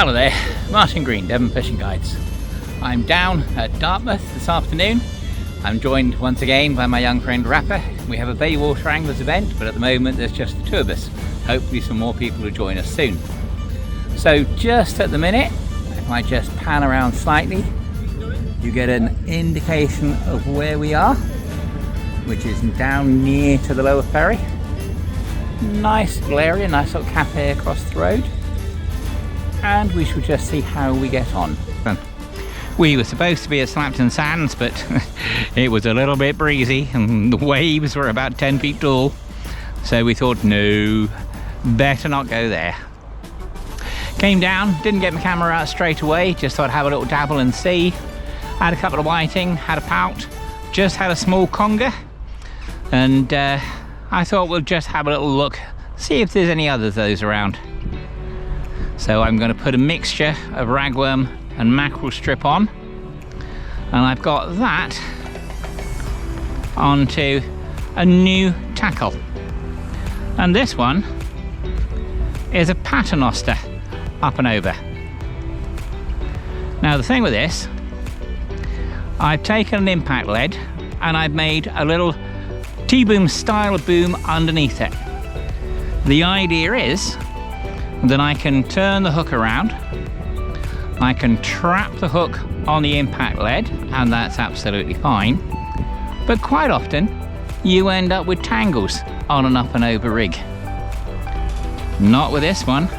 Hello there, Martyn Green, Devon Fishing Guides. I'm down at Dartmouth this afternoon. I'm joined once again by my young friend Rapper. We have a Baywater Anglers event, but at the moment there's just the two of us. Hopefully some more people will join us soon. So just at the minute, if I just pan around slightly, you get an indication of where we are, which is down near to the lower ferry. Nice little area, nice little cafe across the road. And we shall just see how we get on. We were supposed to be at Slapton Sands, but it was a little bit breezy and the waves were about 10 feet tall. So we thought, no, better not go there. Came down, didn't get my camera out straight away, just thought I'd have a little dabble and see. Had a couple of whiting, had a pout, just had a small conger. And I thought we'll just have a little look, see if there's any others of those around. So I'm going to put a mixture of ragworm and mackerel strip on, and I've got that onto a new tackle, and this one is a paternoster up and over. Now the thing with this, I've taken an impact lead and I've made a little T-boom style of boom underneath it. The idea is then I can turn the hook around, I can trap the hook on the impact lead, and that's absolutely fine. But quite often, you end up with tangles on an up and over rig. Not with this one.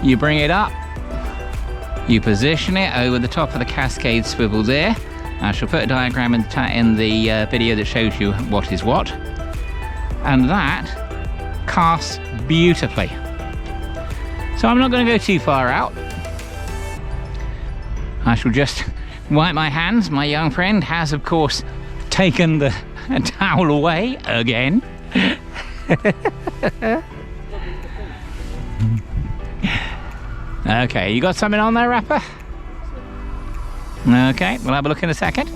You bring it up, you position it over the top of the cascade swivel there. I shall put a diagram in the video that shows you what is what. And that casts beautifully. So I'm not going to go too far out. I shall just wipe my hands. My young friend has, of course, taken the towel away again. Okay, you got something on there, Rapper? Okay, we'll have a look in a second.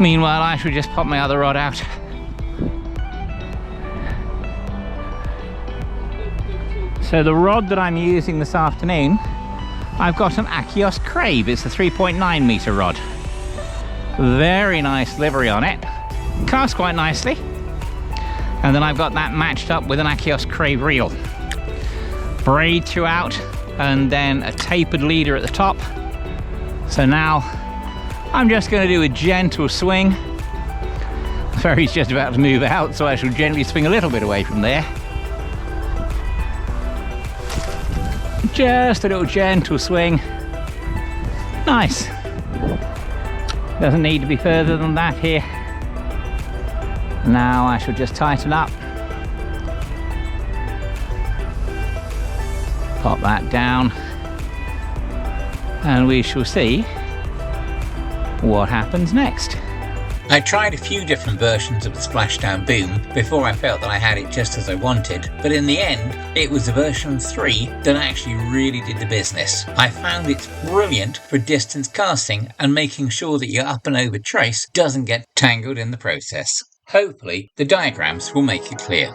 Meanwhile, I shall just pop my other rod out. So the rod that I'm using this afternoon, I've got an Achios Crave. It's a 3.9 meter rod. Very nice livery on it. Casts quite nicely. And then I've got that matched up with an Achios Crave reel. Braid throughout, and then a tapered leader at the top. So now I'm just going to do a gentle swing. The ferry's just about to move out, so I shall gently swing a little bit away from there. Just a little gentle swing. Nice. Doesn't need to be further than that here. Now I shall just tighten up. Pop that down. And we shall see what happens next. I tried a few different versions of the splashdown boom before I felt that I had it just as I wanted, but in the end it was the version 3 that actually really did the business. I found it's brilliant for distance casting and making sure that your up and over trace doesn't get tangled in the process. Hopefully the diagrams will make it clear.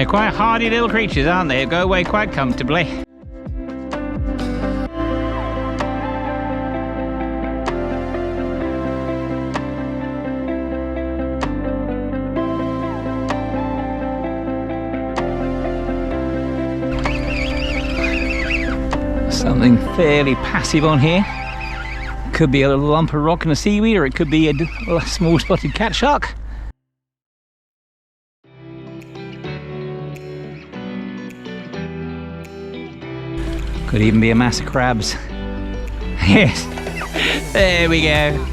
They're quite hardy little creatures, aren't they? They go away quite comfortably. Something fairly passive on here. Could be a little lump of rock and a seaweed, or it could be a small spotted cat shark. Could even be a mass of crabs. Yes, there we go.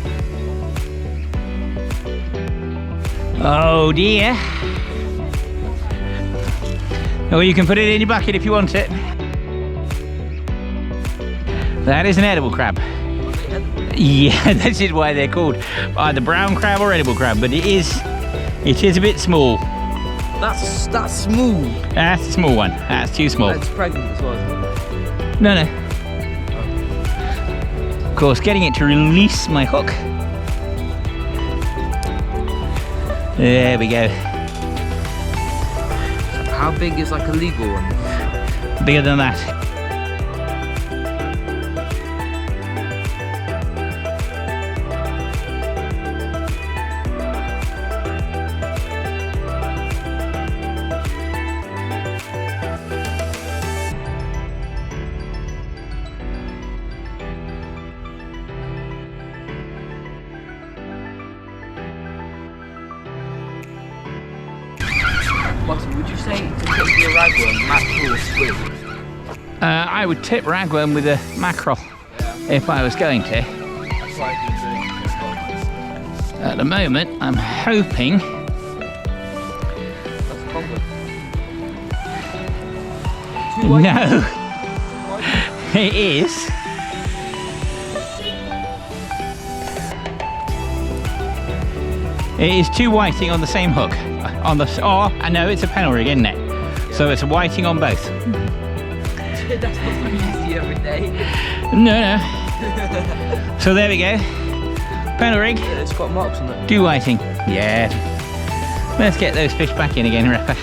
Oh dear. Oh, you can put it in your bucket if you want it. That is an edible crab. Yeah, that is why they're called either brown crab or edible crab, but it is a bit small. That's small. That's a small one. That's too small. It's pregnant as well, isn't it? No. Of course, getting it to release my hook. There we go. How big is like a legal one? Bigger than that. Martyn, would you say to tip your ragworm, mackerel or squid? I would tip ragworm with a mackerel if I was going to. That's what I've been doing. At the moment, I'm hoping. That's common. No, it is. It is two whiting on the same hook. On the I know it's a panel rig, isn't it? Yeah. So it's a whiting on both. That's not something you see every day. No. So there we go. Panel rig. Yeah, it's got marks on it. Two whiting. Yeah. Let's get those fish back in again, Rapper.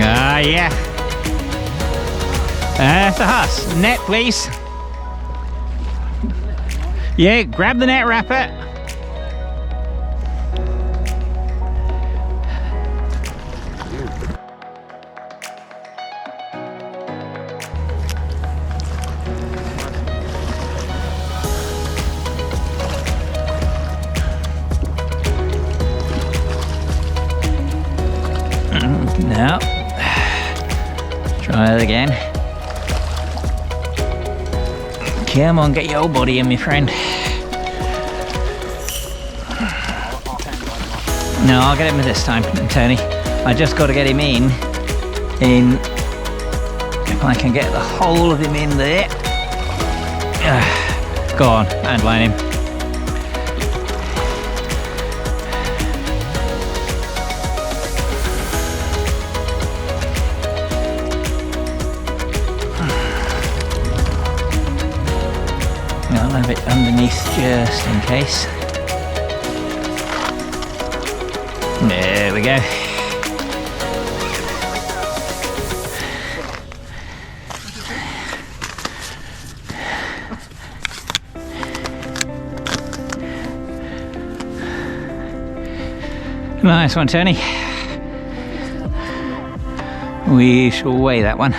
Ah, yeah. That's a huss. Net, please. Yeah, grab the net, Rapper. No. Try that again. Come on, get your old body in, my friend. No, I'll get him this time, Tony. I just got to get him in. If I can get the whole of him in there. Go on, handline him. I'll have it underneath just in case. There we go. Nice one, Tony. We shall weigh that one.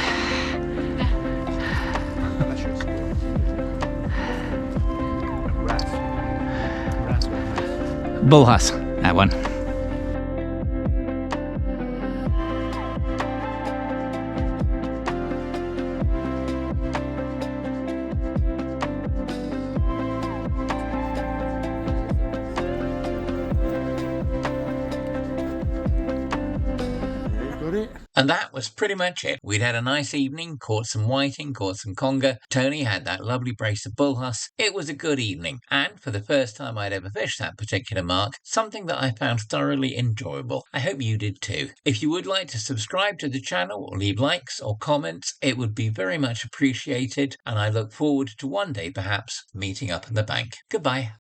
Bull huss, that one. And that was pretty much it. We'd had a nice evening, caught some whiting, caught some conger. Tony had that lovely brace of bull huss. It was a good evening, and for the first time I'd ever fished that particular mark, something that I found thoroughly enjoyable. I hope you did too. If you would like to subscribe to the channel or leave likes or comments, it would be very much appreciated, and I look forward to one day perhaps meeting up on the bank. Goodbye.